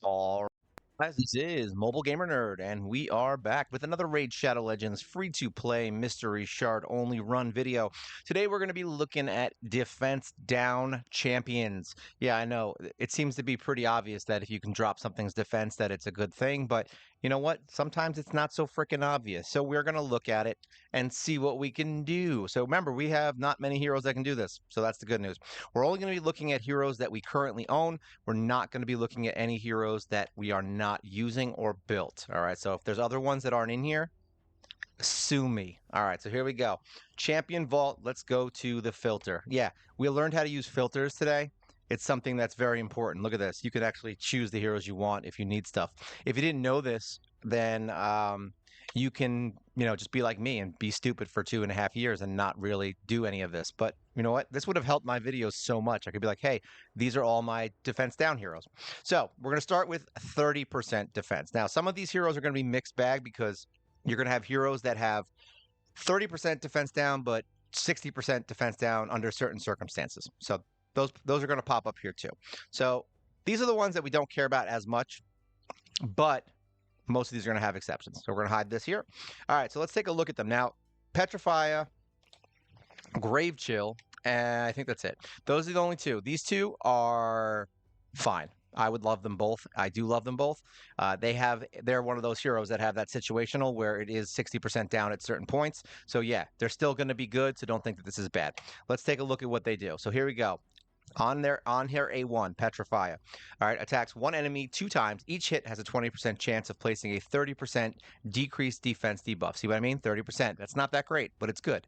All right, guys, this is Mobile Gamer Nerd, and we are back with another Raid Shadow Legends free-to-play mystery shard only run video. Today we're going to be looking at defense down champions. Yeah, I know it seems to be pretty obvious that if you can drop something's defense, that it's a good thing, but you know what? Sometimes it's not so freaking obvious. So we're going to look at it and see what we can do. So remember, we have not many heroes that can do this, so that's the good news. We're only going to be looking at heroes that we currently own. We're not going to be looking at any heroes that we are not using or built. All right. So if there's other ones that aren't in here, sue me. All right. So here we go. Champion Vault. Let's go to the filter. Yeah. We learned how to use filters today. It's something that's very important. Look at this. You can actually choose the heroes you want if you need stuff. If you didn't know this, then you can, just be like me and be stupid for 2.5 years and not really do any of this. But you know what? This would have helped my videos so much. I could be like, hey, these are all my defense down heroes. So we're going to start with 30% defense. Now, some of these heroes are going to be mixed bag because you're going to have heroes that have 30% defense down, but 60% defense down under certain circumstances. So those are going to pop up here too. So these are the ones that we don't care about as much, but most of these are going to have exceptions. So we're going to hide this here. All right, so let's take a look at them. Now, Petrify, Grave Chill, and I think that's it. Those are the only two. These two are fine. I would love them both. I do love them both. They're one of those heroes that have that situational where it is 60% down at certain points. So yeah, they're still going to be good. So don't think that this is bad. Let's take a look at what they do. So here we go. On here A1, Petrify. All right, attacks one enemy 2 times. Each hit has a 20% chance of placing a 30% decreased defense debuff. See what I mean? 30%. That's not that great, but it's good.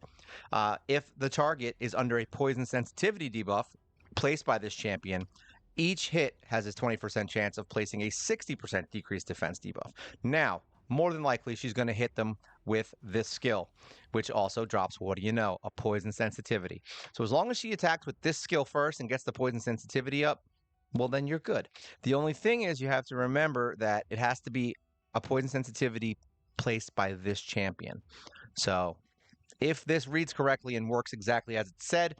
If the target is under a poison sensitivity debuff placed by this champion, each hit has a 20% chance of placing a 60% decreased defense debuff. Now, more than likely, she's going to hit them with this skill, which also drops, what do you know, a poison sensitivity. So as long as she attacks with this skill first and gets the poison sensitivity up, well, then you're good. The only thing is you have to remember that it has to be a poison sensitivity placed by this champion. So if this reads correctly and works exactly as it said,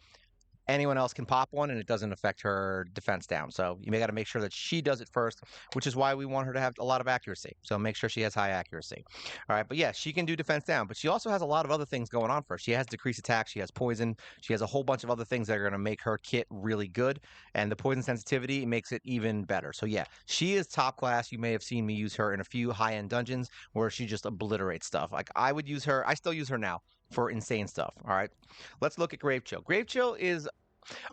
anyone else can pop one and it doesn't affect her defense down. So you may got to make sure that she does it first, which is why we want her to have a lot of accuracy. So make sure she has high accuracy. All right. But yeah, she can do defense down, but she also has a lot of other things going on for her. She has decreased attack. She has poison. She has a whole bunch of other things that are going to make her kit really good. And the poison sensitivity makes it even better. So yeah, she is top class. You may have seen me use her in a few high-end dungeons where she just obliterates stuff. Like I would use her. I still use her now for insane stuff. All right. Let's look at Grave Chill. Grave Chill is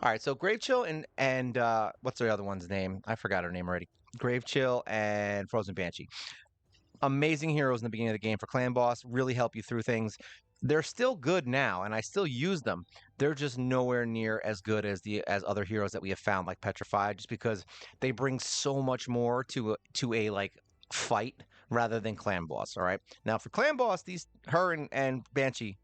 all right, so Grave Chill and what's the other one's name? I forgot her name already. Grave Chill and Frozen Banshee. Amazing heroes in the beginning of the game for clan boss, really help you through things. They're still good now, and I still use them. They're just nowhere near as good as other heroes that we have found, like Petrified, just because they bring so much more to a like fight rather than clan boss. All right, now for clan boss, her and Banshee,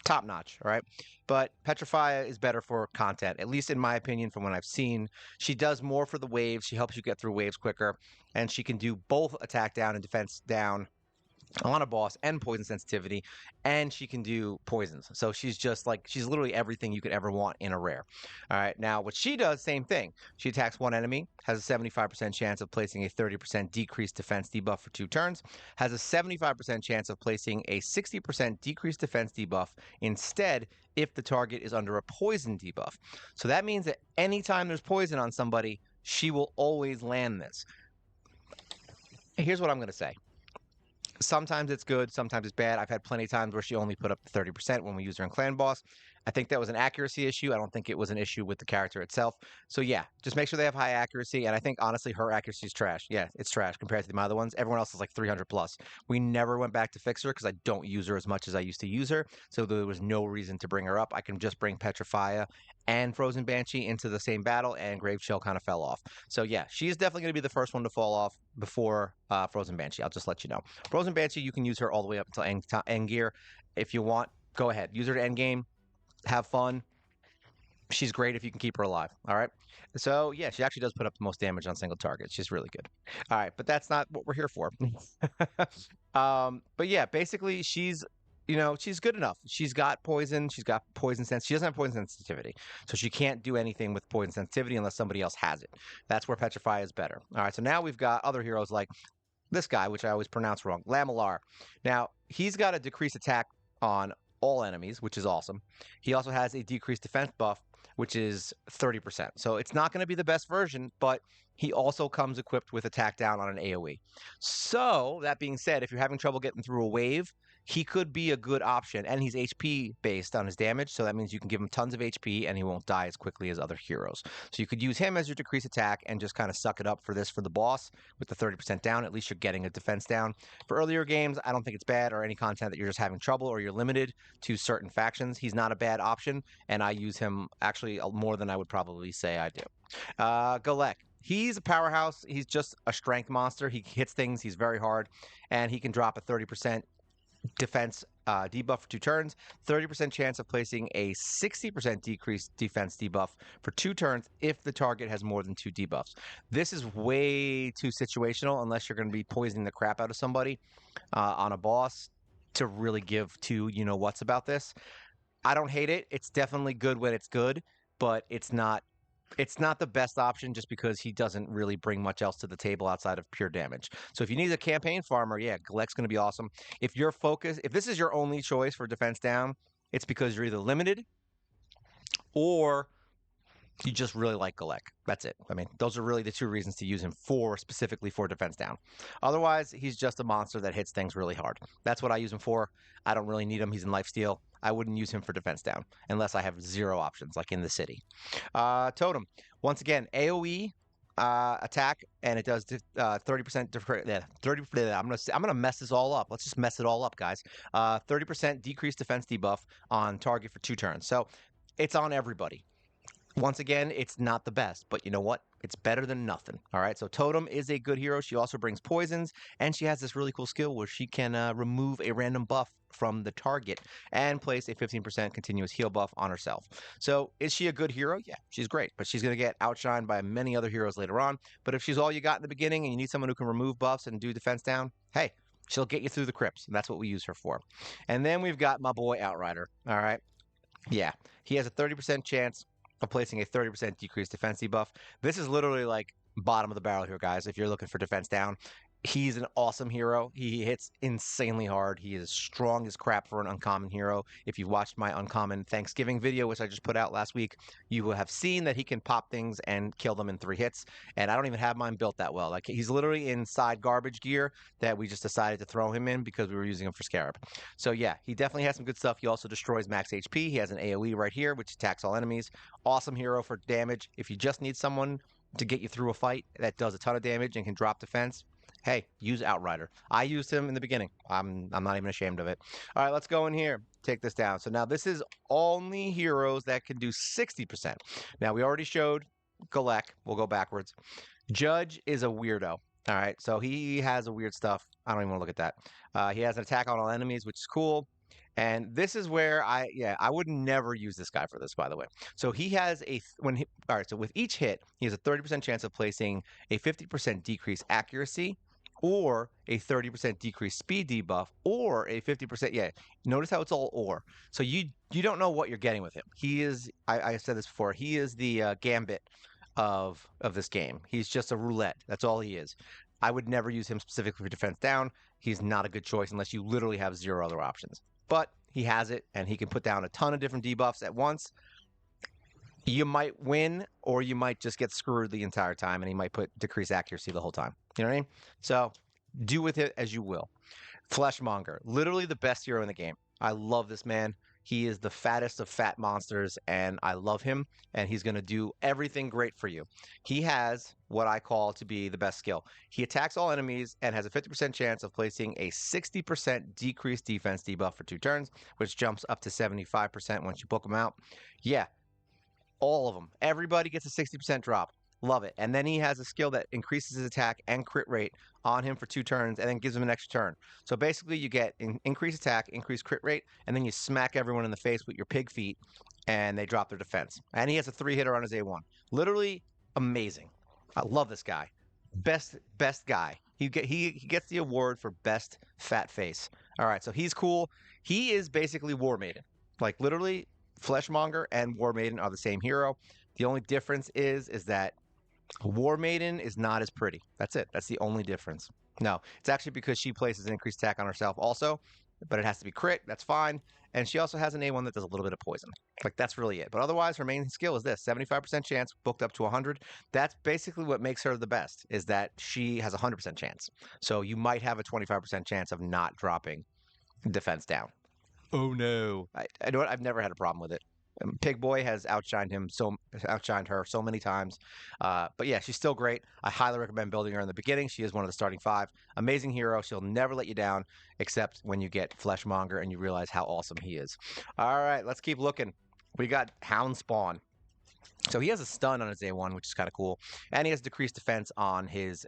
top notch, all right? But Petrify is better for content, at least in my opinion, from what I've seen. She does more for the waves. She helps you get through waves quicker, and she can do both attack down and defense down on a boss and poison sensitivity, and she can do poisons. So she's literally everything you could ever want in a rare. All right, now what she does, same thing. She attacks one enemy, has a 75% chance of placing a 30% decreased defense debuff for 2 turns, has a 75% chance of placing a 60% decreased defense debuff instead if the target is under a poison debuff. So that means that anytime there's poison on somebody, she will always land this. Here's what I'm going to say. Sometimes it's good, sometimes it's bad. I've had plenty of times where she only put up 30% when we used her in Clan Boss. I think that was an accuracy issue. I don't think it was an issue with the character itself. So yeah, just make sure they have high accuracy. And I think honestly, her accuracy is trash. Yeah, it's trash compared to the other ones. Everyone else is like 300 plus. We never went back to fix her because I don't use her as much as I used to use her. So there was no reason to bring her up. I can just bring Petrify and Frozen Banshee into the same battle, and Grave Chill kind of fell off. So yeah, she's definitely going to be the first one to fall off before Frozen Banshee. I'll just let you know. Frozen Banshee, you can use her all the way up until end gear. If you want, go ahead. Use her to end game. Have fun. She's great if you can keep her alive. All right. So yeah, she actually does put up the most damage on single targets. She's really good. All right, but that's not what we're here for. But yeah, basically she's she's good enough. She's got poison. She's got poison sense. She doesn't have poison sensitivity, so she can't do anything with poison sensitivity unless somebody else has it. That's where Petrify is better. All right, so now we've got other heroes like this guy, which I always pronounce wrong, Lamalar. Now, he's got a decreased attack on all enemies, which is awesome. He also has a decreased defense buff, which is 30%. So it's not going to be the best version, but he also comes equipped with attack down on an AoE. So, that being said, if you're having trouble getting through a wave, he could be a good option. And he's HP based on his damage, so that means you can give him tons of HP and he won't die as quickly as other heroes. So you could use him as your decreased attack and just kind of suck it up for the boss with the 30% down. At least you're getting a defense down. For earlier games, I don't think it's bad, or any content that you're just having trouble or you're limited to certain factions. He's not a bad option, and I use him actually more than I would probably say I do. Galek. He's a powerhouse. He's just a strength monster. He hits things. He's very hard, and he can drop a 30% defense debuff for 2 turns, 30% chance of placing a 60% decreased defense debuff for 2 turns if the target has more than 2 debuffs. This is way too situational unless you're going to be poisoning the crap out of somebody on a boss to really give two what's about this. I don't hate it. It's definitely good when it's good, but it's not the best option just because he doesn't really bring much else to the table outside of pure damage. So if you need a campaign farmer, yeah, Galek's going to be awesome. If this is your only choice for defense down, it's because you're either limited or you just really like Galek. That's it. I mean, those are really the 2 reasons to use him specifically for defense down. Otherwise, he's just a monster that hits things really hard. That's what I use him for. I don't really need him. He's in lifesteal. I wouldn't use him for defense down unless I have 0 options, like in the city. Totem. Once again, AoE attack, and it does 30% different. Yeah, 30. I'm gonna mess this all up. Let's just mess it all up, guys. 30% decreased defense debuff on target for 2 turns. So it's on everybody. Once again, it's not the best, but you know what? It's better than nothing. All right, so Totem is a good hero. She also brings poisons, and she has this really cool skill where she can remove a random buff from the target and place a 15% continuous heal buff on herself. So is she a good hero? Yeah, she's great, but she's going to get outshined by many other heroes later on. But if she's all you got in the beginning and you need someone who can remove buffs and do defense down, hey, she'll get you through the crypts, and that's what we use her for. And then we've got my boy Outrider. All right, yeah, he has a 30% chance of placing a 30% decreased defense debuff. This is literally like bottom of the barrel here, guys, if you're looking for defense down. He's an awesome hero. He hits insanely hard. He is strong as crap for an uncommon hero. If you've watched my uncommon Thanksgiving video, which I just put out last week, you will have seen that he can pop things and kill them in 3 hits. And I don't even have mine built that well. Like, he's literally inside garbage gear that we just decided to throw him in because we were using him for Scarab. So yeah, he definitely has some good stuff. He also destroys max HP. He has an AoE right here, which attacks all enemies. Awesome hero for damage. If you just need someone to get you through a fight that does a ton of damage and can drop defense, hey, use Outrider. I used him in the beginning. I'm not even ashamed of it. All right, let's go in here. Take this down. So now this is only heroes that can do 60%. Now, we already showed Galek. We'll go backwards. Judge is a weirdo. All right, so he has a weird stuff. I don't even want to look at that. He has an attack on all enemies, which is cool. And this is where I would never use this guy for this, by the way. So he has all right, so with each hit, he has a 30% chance of placing a 50% decrease accuracy, or a 30% decreased speed debuff, or a 50%. Yeah, notice how it's all or. So you don't know what you're getting with him. He is, I said this before, he is the Gambit of this game. He's just a roulette. That's all he is. I would never use him specifically for defense down. He's not a good choice unless you literally have 0 other options. But he has it, and he can put down a ton of different debuffs at once. You might win, or you might just get screwed the entire time, and he might put decreased accuracy the whole time. You know what I mean? So do with it as you will. Fleshmonger, literally the best hero in the game. I love this man. He is the fattest of fat monsters, and I love him, and he's going to do everything great for you. He has what I call to be the best skill. He attacks all enemies and has a 50% chance of placing a 60% decreased defense debuff for 2 turns, which jumps up to 75% once you book him out. Yeah, all of them. Everybody gets a 60% drop. Love it. And then he has a skill that increases his attack and crit rate on him for 2 turns and then gives him an extra turn. So basically you get increased attack, increased crit rate, and then you smack everyone in the face with your pig feet and they drop their defense. And he has a 3-hitter on his A1. Literally amazing. I love this guy. Best guy. He gets the award for best fat face. All right, so he's cool. he is basically War Maiden. Like literally, Fleshmonger and War Maiden are the same hero. The only difference is that War Maiden is not as pretty. That's it. That's the only difference. No, it's actually because she places an increased attack on herself also, but it has to be crit. That's fine. And she also has an A1 that does a little bit of poison. Like that's really it. But otherwise, her main skill is this: 75% chance, booked up to 100. That's basically what makes her the best. Is that she has a 100% chance. So you might have a 25% chance of not dropping defense down. Oh no! I know what, I've never had a problem with it. Pig Boy has outshined her so many times. But yeah, she's still great. I highly recommend building her in the beginning. She is one of the starting 5. Amazing hero. She'll never let you down, except when you get Fleshmonger and you realize how awesome he is. All right, let's keep looking. We got Hound Spawn. So he has a stun on his A1, which is kind of cool, and he has decreased defense on his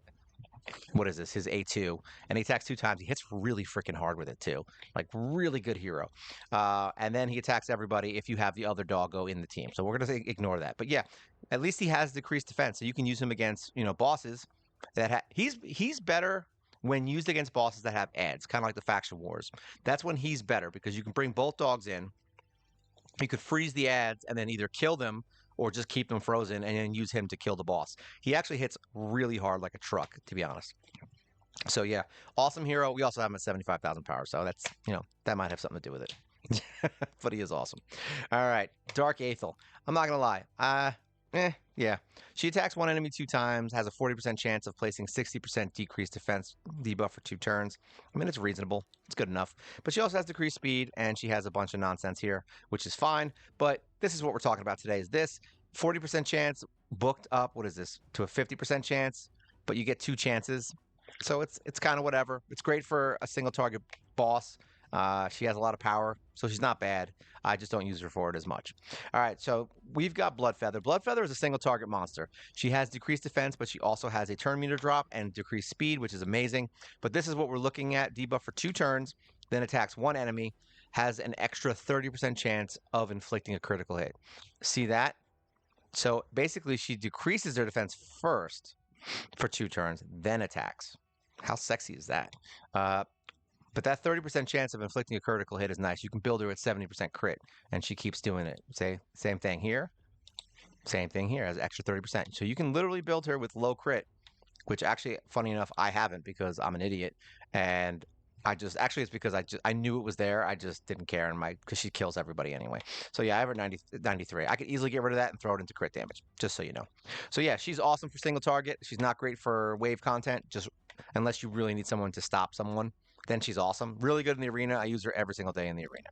what is this? His A2, and he attacks 2 times. He hits really freaking hard with it too. Like really good hero. And then he attacks everybody if you have the other doggo in the team. So we're gonna ignore that. But yeah, at least he has decreased defense, so you can use him against bosses that he's better when used against bosses that have ads, kind of like the faction wars. That's when he's better because you can bring both dogs in. You could freeze the ads and then either kill them or just keep them frozen and then use him to kill the boss. He actually hits really hard like a truck, to be honest. So yeah, awesome hero. We also have him at 75,000 power, so that's, that might have something to do with it. But he is awesome. All right, Dark Aethel. I'm not gonna lie. Yeah. She attacks one enemy 2 times, has a 40% chance of placing 60% decreased defense debuff for 2 turns. I mean, it's reasonable. It's good enough. But she also has decreased speed, and she has a bunch of nonsense here, which is fine. But this is what we're talking about today, is this 40% chance booked up, what is this, to a 50% chance, but you get 2 chances. So it's kind of whatever. It's great for a single target boss. She has a lot of power, so she's not bad. I just don't use her for it as much. All right, so we've got Bloodfeather. Bloodfeather is a single target monster. She has decreased defense, but she also has a turn meter drop and decreased speed, which is amazing. But this is what we're looking at. Debuff for 2 turns, then attacks 1 enemy, has an extra 30% chance of inflicting a critical hit. See that? So basically, she decreases their defense first for 2 turns, then attacks. How sexy is that? But that 30% chance of inflicting a critical hit is nice. You can build her at 70% crit, and she keeps doing it. Say, same thing here. Same thing here, as extra 30%. So you can literally build her with low crit, which actually, funny enough, I haven't because I'm an idiot. And it's because I knew it was there. I just didn't care because she kills everybody anyway. So yeah, I have her 93. I could easily get rid of that and throw it into crit damage, just so you know. So yeah, she's awesome for single target. She's not great for wave content, just unless you really need someone to stop someone. Then she's awesome. Really good in the arena. I use her every single day in the arena.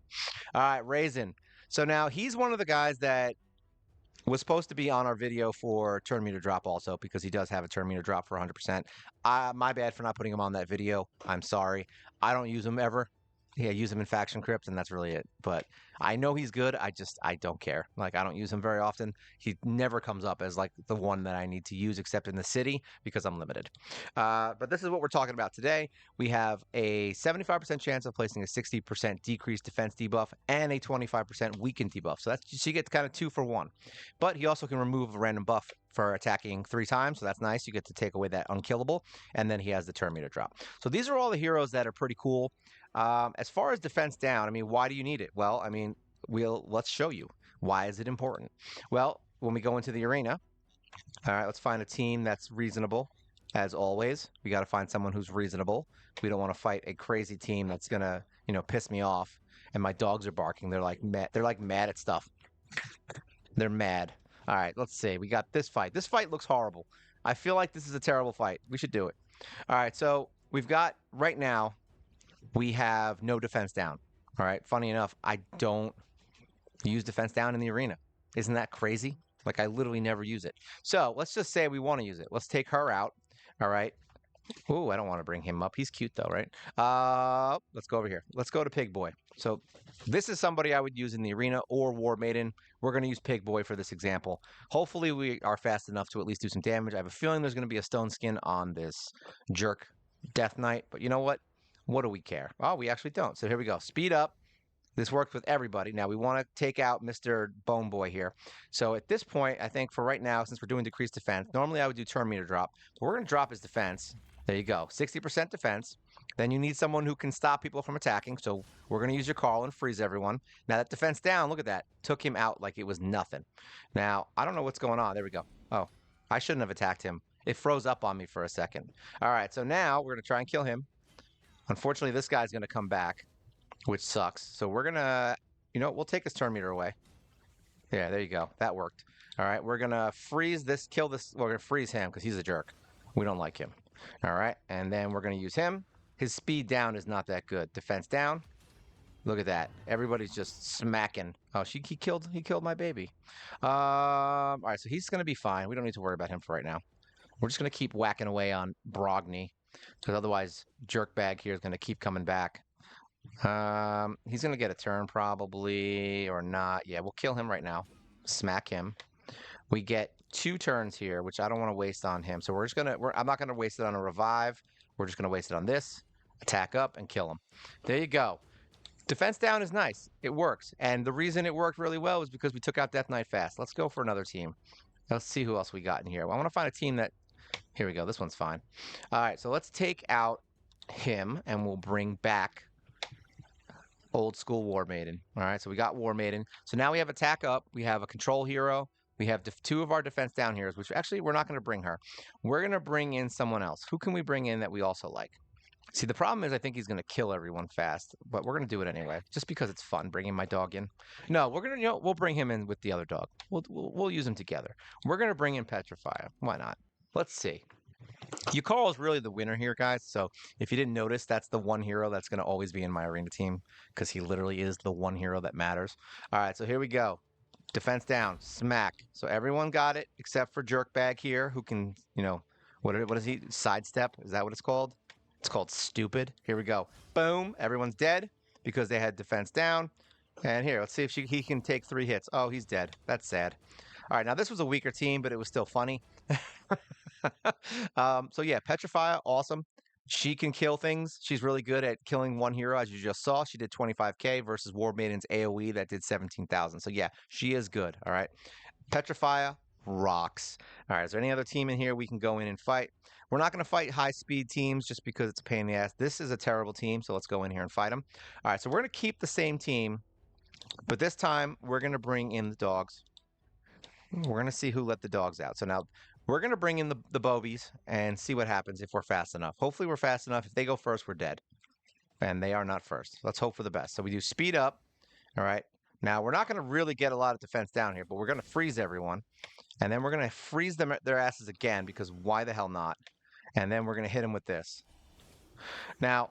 All right, Raisin. So now he's one of the guys that was supposed to be on our video for turn meter drop also because he does have a turn meter drop for 100%. My bad for not putting him on that video. I'm sorry. I don't use him ever. Yeah, use him in Faction Crypt, and that's really it. But I know he's good. I don't care. Like, I don't use him very often. He never comes up as, like, the one that I need to use except in the city because I'm limited. But this is what we're talking about today. We have a 75% chance of placing a 60% decreased defense debuff and a 25% weakened debuff. So you get kind of 2 for 1. But he also can remove a random buff for attacking 3 times, so that's nice. You get to take away that unkillable, and then he has the turn meter drop. So these are all the heroes that are pretty cool. As far as defense down, I mean, why do you need it? Well, I mean, let's show you. Why is it important? Well, when we go into the arena, all right, let's find a team that's reasonable. As always, we got to find someone who's reasonable. We don't want to fight a crazy team that's gonna, piss me off. And my dogs are barking. They're like mad. They're like mad at stuff. They're mad. All right, let's see. We got this fight. This fight looks horrible. I feel like this is a terrible fight. We should do it. All right, so we've got right now. We have no defense down. All right. Funny enough, I don't use defense down in the arena. Isn't that crazy? Like, I literally never use it. So let's just say we want to use it. Let's take her out. All right. Ooh, I don't want to bring him up. He's cute though, right? Let's go over here. Let's go to Pig Boy. So this is somebody I would use in the arena or War Maiden. We're going to use Pig Boy for this example. Hopefully we are fast enough to at least do some damage. I have a feeling there's going to be a stone skin on this jerk Death Knight, but you know what? What do we care? Oh, we actually don't. So here we go. Speed up. This works with everybody. Now we want to take out Mr. Bone Boy here. So at this point, I think for right now, since we're doing decreased defense, normally I would do turn meter drop. But we're going to drop his defense. There you go. 60% defense. Then you need someone who can stop people from attacking. So we're going to use your Carl and freeze everyone. Now that defense down, look at that. Took him out like it was nothing. Now, I don't know what's going on. There we go. Oh, I shouldn't have attacked him. It froze up on me for a second. All right, so now we're going to try and kill him. Unfortunately, this guy's going to come back, which sucks. So we're going to, we'll take his turn meter away. Yeah, there you go. That worked. All right, we're going to freeze this, kill this. We're going to freeze him because he's a jerk. We don't like him. All right, and then we're going to use him. His speed down is not that good. Defense down. Look at that. Everybody's just smacking. Oh, he killed my baby. All right, so he's going to be fine. We don't need to worry about him for right now. We're just going to keep whacking away on Brogny because otherwise Jerkbag here is going to keep coming back. He's going to get a turn probably or not. Yeah, we'll kill him right now. Smack him. We get 2 turns here, which I don't want to waste on him. So we're just going to, I'm not going to waste it on a revive. We're just going to waste it on this. Attack up and kill him. There you go. Defense down is nice. It works. And the reason it worked really well is because we took out Death Knight fast. Let's go for another team. Let's see who else we got in here. I want to find a team that, here we go. This one's fine. All right, so let's take out him and we'll bring back old school War Maiden. All right, so we got War Maiden. So now we have attack up. We have a control hero. We have 2 of our defense down heroes, which actually we're not going to bring her. We're going to bring in someone else. Who can we bring in that we also like? See, the problem is I think he's going to kill everyone fast, but we're going to do it anyway, just because it's fun bringing my dog in. No, we're going to, we'll bring him in with the other dog. We'll use them together. We're going to bring in Petrifier. Why not? Let's see. Yukaro is really the winner here, guys. So if you didn't notice, that's the one hero that's going to always be in my arena team because he literally is the one hero that matters. All right, so here we go. Defense down, smack. So everyone got it except for Jerkbag here, who can, what is he? Sidestep? Is that what it's called? It's called stupid. Here we go. Boom. Everyone's dead because they had defense down. And here, let's see if he can take 3 hits. Oh, he's dead. That's sad. All right, now this was a weaker team, but it was still funny. So yeah, Petrifier, awesome. She can kill things. She's really good at killing one hero, as you just saw. She did 25k versus War Maiden's AoE that did 17,000. So yeah, she is good. All right. Petrifier rocks. All right, is there any other team in here we can go in and fight? We're not going to fight high-speed teams just because it's a pain in the ass. This is a terrible team, so let's go in here and fight them. All right, so we're going to keep the same team, but this time we're going to bring in the dogs. We're going to see who let the dogs out. So now we're going to bring in the Bovies and see what happens if we're fast enough. Hopefully we're fast enough. If they go first, we're dead. And they are not first. Let's hope for the best. So we do speed up. All right. Now, we're not going to really get a lot of defense down here, but we're going to freeze everyone. And then we're going to freeze their asses again because why the hell not? And then we're going to hit them with this. Now,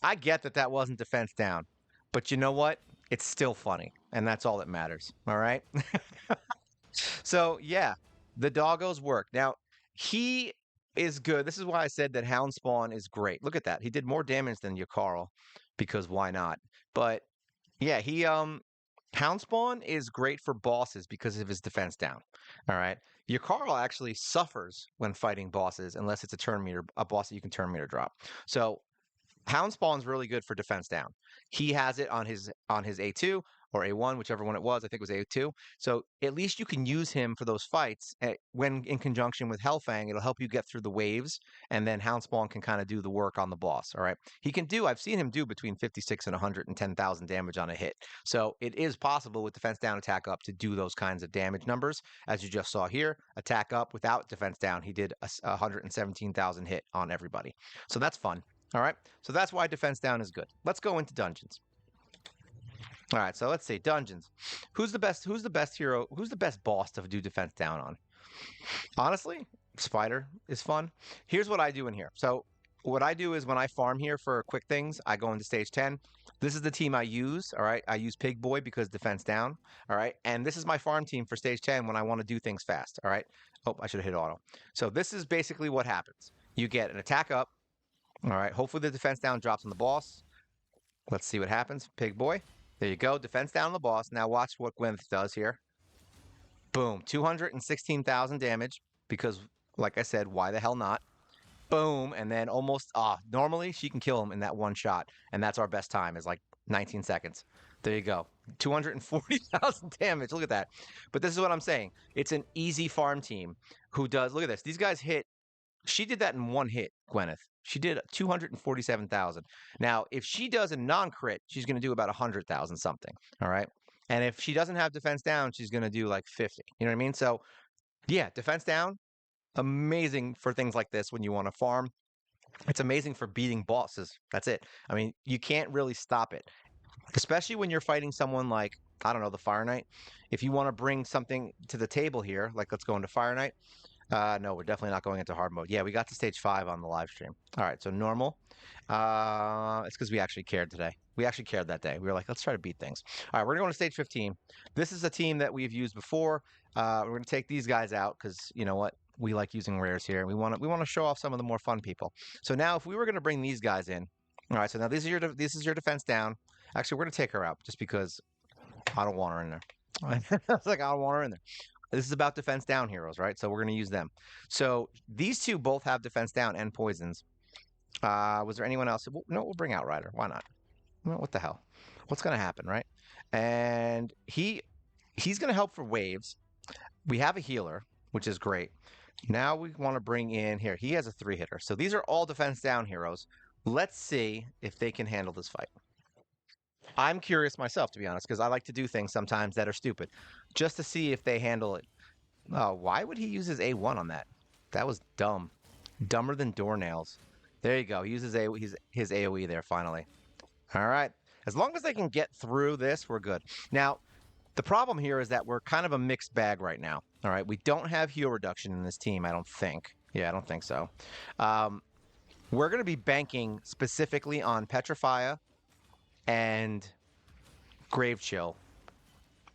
I get that wasn't defense down. But you know what? It's still funny. And that's all that matters. All right? So, yeah. The doggos work. Now, he is good. This is why I said that Hound Spawn is great. Look at that. He did more damage than Yukaro because why not? But yeah, Hound Spawn is great for bosses because of his defense down. All right. Yukaro actually suffers when fighting bosses unless it's a boss that you can turn meter drop. So Hound Spawn's really good for defense down. He has it on his A2 or A1, whichever one it was. I think it was A2. So at least you can use him for those fights when in conjunction with Hellfang. It'll help you get through the waves, and then Hound Spawn can kind of do the work on the boss. All right. I've seen him do between 56 and 110,000 damage on a hit. So it is possible with defense down, attack up to do those kinds of damage numbers. As you just saw here, attack up without defense down, he did 117,000 hit on everybody. So that's fun. All right, so that's why defense down is good. Let's go into dungeons. All right, so let's see dungeons. Who's the best hero? Who's the best boss to do defense down on? Honestly, Spider is fun. Here's what I do in here. So what I do is when I farm here for quick things, I go into stage 10. This is the team I use. All right, I use Pig Boy because defense down. All right, and this is my farm team for stage 10 when I want to do things fast. All right. Oh, I should have hit auto. So this is basically what happens. You get an attack up. All right, hopefully the defense down drops on the boss. Let's see what happens. Pig Boy. There you go. Defense down on the boss. Now watch what Gwyneth does here. Boom. 216,000 damage because, like I said, why the hell not? Boom. And then almost, normally she can kill him in that one shot. And that's our best time is like 19 seconds. There you go. 240,000 damage. Look at that. But this is what I'm saying. It's an easy farm team who does, look at this. These guys hit She did that in one hit, Gwyneth. She did 247,000. Now, if she does a non-crit, she's going to do about 100,000 something. All right. And if she doesn't have defense down, she's going to do like 50. You know what I mean? So, yeah, defense down, amazing for things like this when you want to farm. It's amazing for beating bosses. That's it. I mean, you can't really stop it, especially when you're fighting someone like, I don't know, the Fire Knight. If you want to bring something to the table here, like let's go into Fire Knight. No, we're definitely not going into hard mode. Yeah, we got to stage 5 on the live stream. All right, so normal. It's because we actually cared today. We actually cared that day. We were like, let's try to beat things. All right, we're going to stage 15. This is a team that we've used before. We're going to take these guys out because you know what? We like using rares here. We want to show off some of the more fun people. So now, if we were going to bring these guys in, all right. So now this is your defense down. Actually, we're going to take her out just because I don't want her in there. I was like, I don't want her in there. This is about defense down heroes, right? So we're going to use them. So these two both have defense down and poisons. Was there anyone else? No, we'll bring Outrider. Why not? Well, what the hell? What's going to happen, right? And he's going to help for waves. We have a healer, which is great. Now we want to bring in here. He has a 3-hitter. So these are all defense down heroes. Let's see if they can handle this fight. I'm curious myself, to be honest, because I like to do things sometimes that are stupid, just to see if they handle it. Why would he use his A1 on that? That was dumb. Dumber than doornails. There you go. He uses his AoE there, finally. All right. As long as they can get through this, we're good. Now, the problem here is that we're kind of a mixed bag right now. All right. We don't have heal reduction in this team, I don't think. Yeah, I don't think so. We're going to be banking specifically on Petrifia and Grave Chill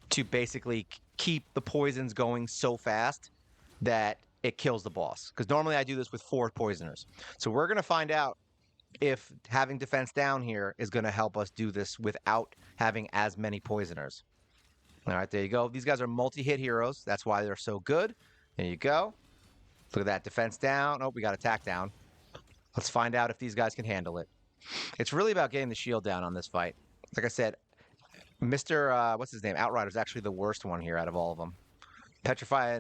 to basically keep the poisons going so fast that it kills the boss. Because normally I do this with 4 poisoners. So we're going to find out if having defense down here is going to help us do this without having as many poisoners. All right, there you go. These guys are multi-hit heroes. That's why they're so good. There you go. Look at that. Defense down. Oh, we got attack down. Let's find out if these guys can handle it. It's really about getting the shield down on this fight. Like I said, Mr. What's his name? Outrider is actually the worst one here out of all of them. Petrify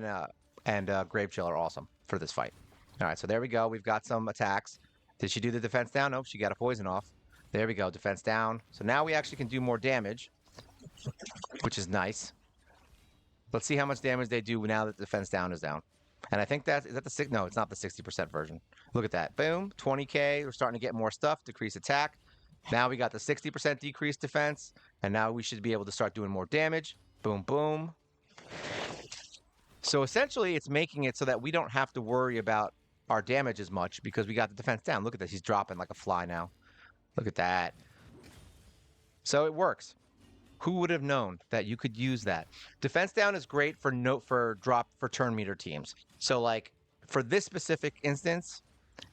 and Grave Chill are awesome for this fight. All right, so there we go. We've got some attacks. Did she do the defense down? Nope, she got a poison off. There we go, defense down. So now we actually can do more damage, which is nice. Let's see how much damage they do now that the defense down is down. And I think is that the 6? No, it's not the 60% version. Look at that. Boom, 20k. We're starting to get more stuff. Decrease attack. Now we got the 60% decreased defense, and now we should be able to start doing more damage. Boom, boom. So essentially, it's making it so that we don't have to worry about our damage as much because we got the defense down. Look at this. He's dropping like a fly now. Look at that. So it works. Who would have known that you could use that? Defense down is great for drop for turn meter teams. So like for this specific instance,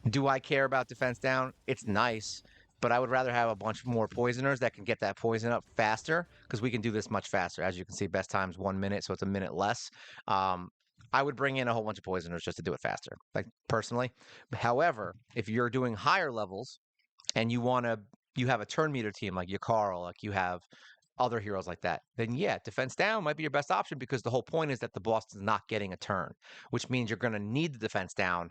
do I care about defense down? It's nice, but I would rather have a bunch more poisoners that can get that poison up faster because we can do this much faster. As you can see, best time's 1 minute, so it's a minute less. I would bring in a whole bunch of poisoners just to do it faster, like personally. However, if you're doing higher levels and you have a turn meter team like Yakarl, like you have other heroes like that, then yeah, defense down might be your best option because the whole point is that the boss is not getting a turn, which means you're going to need the defense down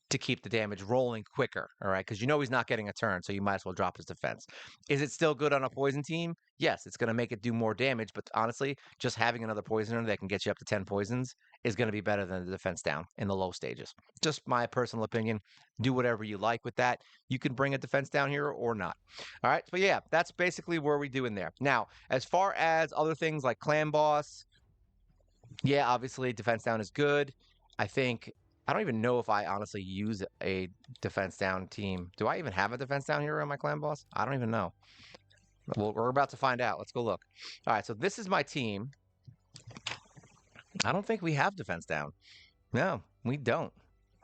to keep the damage rolling quicker, all right? Because you know he's not getting a turn, so you might as well drop his defense. Is it still good on a poison team? Yes, it's going to make it do more damage, but honestly, just having another poisoner that can get you up to 10 poisons is going to be better than the defense down in the low stages. Just my personal opinion. Do whatever you like with that. You can bring a defense down here or not. All right, but yeah, that's basically where we do in there. Now, as far as other things like clan boss, yeah, obviously defense down is good. I don't even know if I honestly use a defense down team. Do I even have a defense down here on my clan boss? I don't even know. Well, we're about to find out. Let's go look. All right, so this is my team. I don't think we have defense down. No, we don't.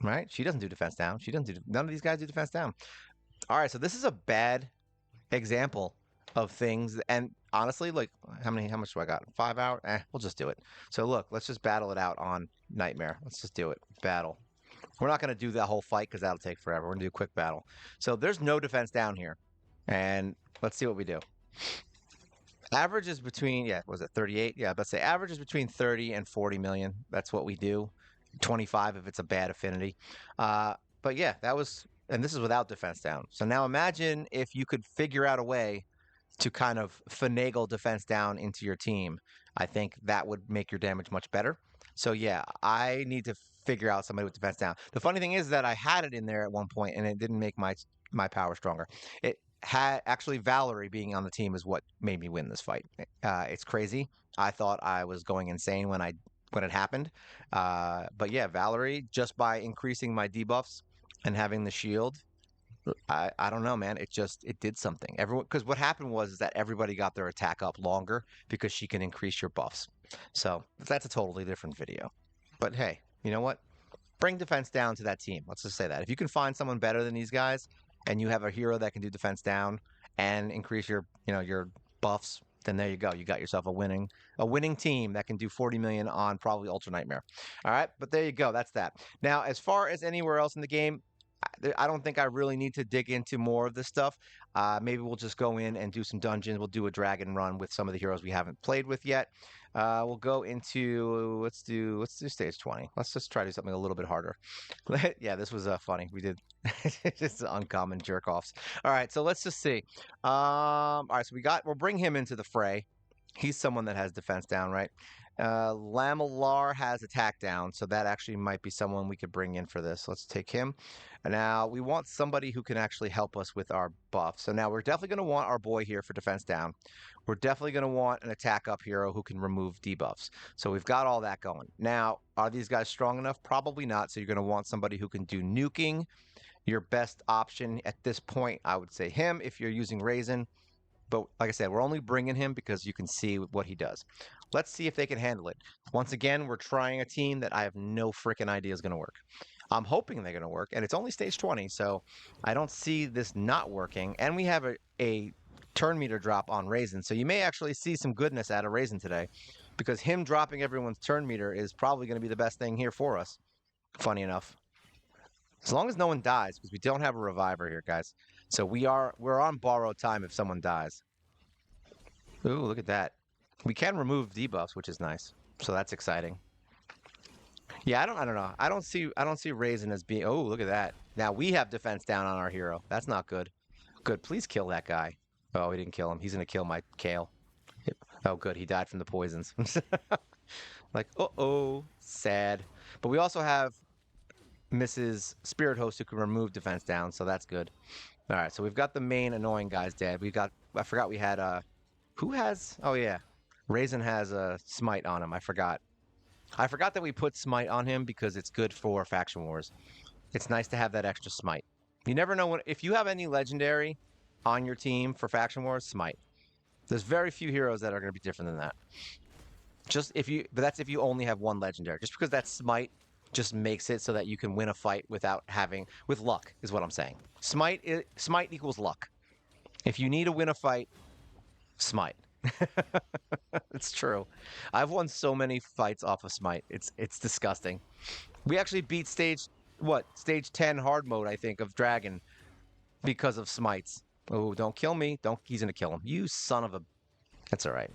Right? She doesn't do defense down. None of these guys do defense down. All right, so this is a bad example of things. And honestly, like how much do I got? 5 hours? We'll just do it. So look, let's just battle it out on Nightmare. Let's just do it. Battle. We're not going to do that whole fight because that'll take forever. We're going to do a quick battle. So there's no defense down here. And let's see what we do. Average is between, was it 38? Yeah, let's say average is between 30 and 40 million. That's what we do. 25 if it's a bad affinity. but yeah, that was, and this is without defense down. So now imagine if you could figure out a way to kind of finagle defense down into your team. I think that would make your damage much better. So yeah, I need to figure out somebody with defense down. The funny thing is that I had it in there at one point and it didn't make my power stronger. It had actually Valerie being on the team is what made me win this fight. It's crazy. I thought I was going insane when it happened. But yeah, Valerie, just by increasing my debuffs and having the shield, I don't know, man. It did something. Everyone, because what happened was is that everybody got their attack up longer because she can increase your buffs. So that's a totally different video. But hey, you know what? Bring defense down to that team. Let's just say that if you can find someone better than these guys, and you have a hero that can do defense down and increase your buffs, then there you go. You got yourself a winning team that can do 40 million on probably Ultra Nightmare. All right, but there you go. That's that. Now, as far as anywhere else in the game, I don't think I really need to dig into more of this stuff. Maybe we'll just go in and do some dungeons. We'll do a dragon run with some of the heroes we haven't played with yet. We'll go into let's do stage 20. Let's just try to do something a little bit harder. Yeah, this was funny. We did just uncommon jerk offs. All right, so let's just see. All right, so we'll bring him into the fray. He's someone that has defense down, right? Lamalar has attack down, so that actually might be someone we could bring in for this. Let's take him. Now, we want somebody who can actually help us with our buff. So now we're definitely going to want our boy here for defense down. We're definitely going to want an attack up hero who can remove debuffs. So we've got all that going. Now, are these guys strong enough? Probably not. So you're going to want somebody who can do nuking. Your best option at this point, I would say him if you're using Raisin. But like I said, we're only bringing him because you can see what he does. Let's see if they can handle it. Once again, we're trying a team that I have no freaking idea is going to work. I'm hoping they're going to work, and it's only stage 20, so I don't see this not working. And we have a turn meter drop on Raisin, so you may actually see some goodness out of Raisin today, because him dropping everyone's turn meter is probably going to be the best thing here for us, funny enough. As long as no one dies, because we don't have a reviver here, guys. So we're on borrowed time if someone dies. Ooh, look at that. We can remove debuffs, which is nice. So that's exciting. Yeah, I don't know. I don't see Raisin as being. Oh, look at that. Now we have defense down on our hero. That's not good. Good. Please kill that guy. Oh, he didn't kill him. He's gonna kill my Kale. Oh, good. He died from the poisons. Like, uh-oh, sad. But we also have Mrs. Spirit Host who can remove defense down, so that's good. All right, so we've got the main annoying guys dead. I forgot we had who has? Oh yeah, Raisin has a smite on him. I forgot. I forgot that we put smite on him because it's good for faction wars. It's nice to have that extra smite. You never know if you have any legendary on your team for faction wars, smite. There's very few heroes that are going to be different than that. But that's if you only have one legendary. Just because that smite just makes it so that you can win a fight with luck is what I'm saying. Smite equals luck. If you need to win a fight, smite. It's true. I've won so many fights off of smite. It's disgusting. We actually beat stage 10 hard mode, I think, of Dragon because of smites. Oh, don't kill me. He's gonna kill him. You son of a. That's all right.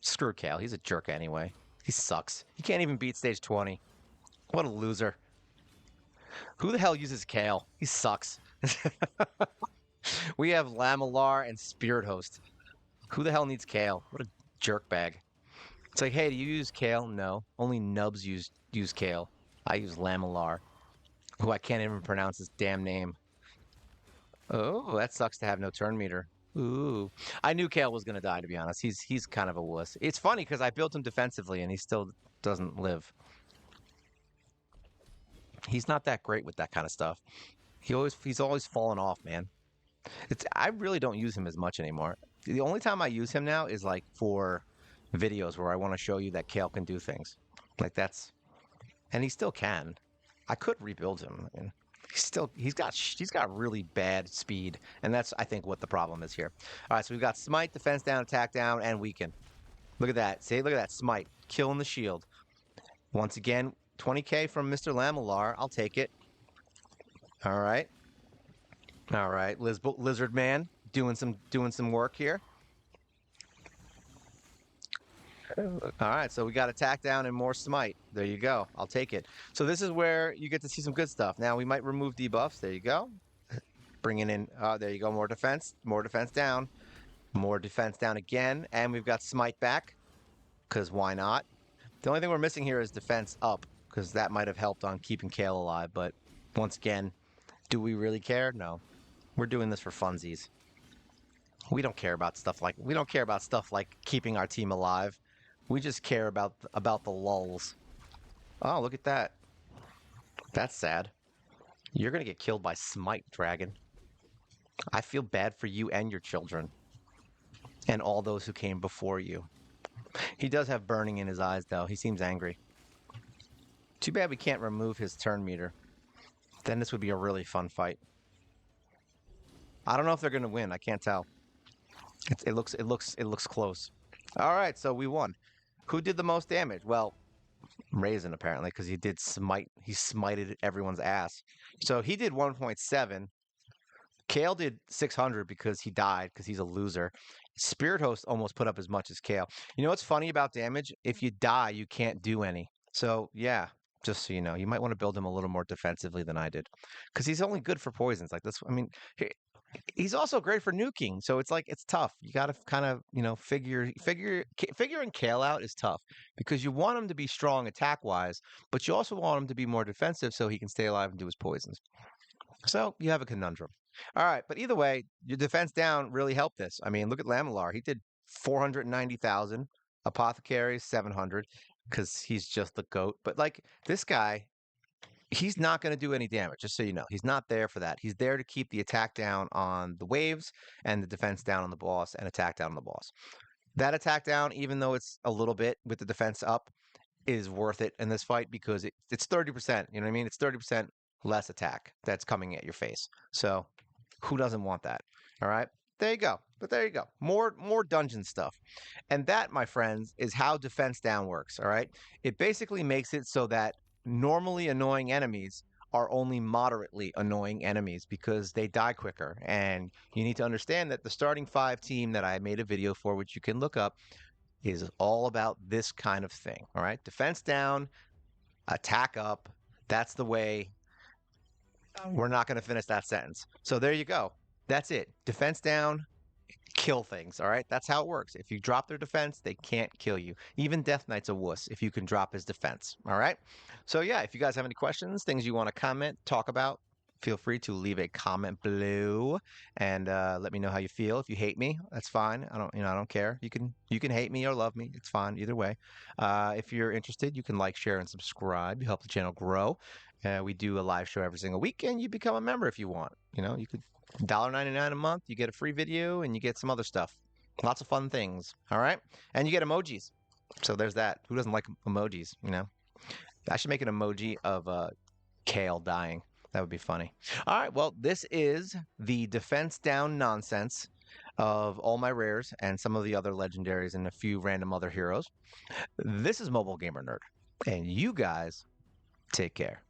Screw Kale. He's a jerk anyway. He sucks. He can't even beat stage 20. What a loser. Who the hell uses Kale? He sucks. We have Lamalar and Spirit Host. Who the hell needs Kale? What a jerk bag. It's like, hey, do you use Kale? No. Only nubs use Kale. I use Lamalar, who I can't even pronounce his damn name. Oh, that sucks to have no turn meter. Ooh. I knew Kale was going to die, to be honest. He's kind of a wuss. It's funny because I built him defensively and he still doesn't live. He's not that great with that kind of stuff. He's always fallen off, man. I really don't use him as much anymore. The only time I use him now is like for videos where I want to show you that Kale can do things. And he still can. I could rebuild him. I mean, he's got really bad speed, and that's I think what the problem is here. All right, so we've got smite, defense down, attack down, and weaken. Look at that. Look at that smite, killing the shield. Once again, 20k from Mr. Lamalar. I'll take it. All right. Lizard Man doing some work here. All right, so we got attack down and more smite. There you go. I'll take it. So this is where you get to see some good stuff. Now we might remove debuffs. There you go. Bringing in, there you go, more defense down, more defense down again, and we've got smite back, because why not? The only thing we're missing here is defense up, because that might have helped on keeping Kale alive, but once again, do we really care? No. We're doing this for funsies. We don't care about stuff like keeping our team alive. We just care about the lulls. Oh, look at that. That's sad. You're gonna get killed by Smite, Dragon. I feel bad for you and your children, and all those who came before you. He does have burning in his eyes, though. He seems angry. Too bad we can't remove his turn meter. Then this would be a really fun fight. I don't know if they're gonna win. I can't tell. It looks close. All right, so we won. Who did the most damage? Well, Raisin apparently, because he did smite. He smited everyone's ass. So he did 1.7. Kale did 600 because he died because he's a loser. Spirit Host almost put up as much as Kale. You know what's funny about damage? If you die, you can't do any. So yeah, just so you know, you might want to build him a little more defensively than I did, because he's only good for poisons like this. I mean, he's also great for nuking. So it's like it's tough. You got to kind of figuring Kale out is tough because you want him to be strong attack wise, but you also want him to be more defensive so he can stay alive and do his poisons. So you have a conundrum. All right, but either way, your defense down really helped this. I mean, look at Lamilar. He did 490,000. Apothecary 700 because he's just the goat. But like this guy, he's not going to do any damage, just so you know. He's not there for that. He's there to keep the attack down on the waves and the defense down on the boss and attack down on the boss. That attack down, even though it's a little bit with the defense up, is worth it in this fight because it's 30%. You know what I mean? It's 30% less attack that's coming at your face. So who doesn't want that? All right. There you go. But there you go. More dungeon stuff. And that, my friends, is how defense down works. All right. It basically makes it so that normally annoying enemies are only moderately annoying enemies because they die quicker. And you need to understand that the starting 5 team that I made a video for, which you can look up, is all about this kind of thing. All right. Defense down, attack up. That's the way. We're not going to finish that sentence. So there you go. That's it. Defense down, kill things. All right. That's how it works. If you drop their defense, they can't kill you. Even Death Knight's a wuss if you can drop his defense. All right. So yeah, if you guys have any questions, things you want to comment, talk about, feel free to leave a comment below and let me know how you feel. If you hate me, that's fine. I don't care. You can hate me or love me. It's fine either way. If you're interested, you can like, share, and subscribe. You help the channel grow. We do a live show every single week, and you become a member if you want. You could $1.99 a month. You get a free video, and you get some other stuff. Lots of fun things. All right, and you get emojis. So there's that. Who doesn't like emojis? I should make an emoji of Kale dying. That would be funny. All right, well, this is the defense down nonsense of all my rares and some of the other legendaries and a few random other heroes. This is Mobile Gamer Nerd, and you guys take care.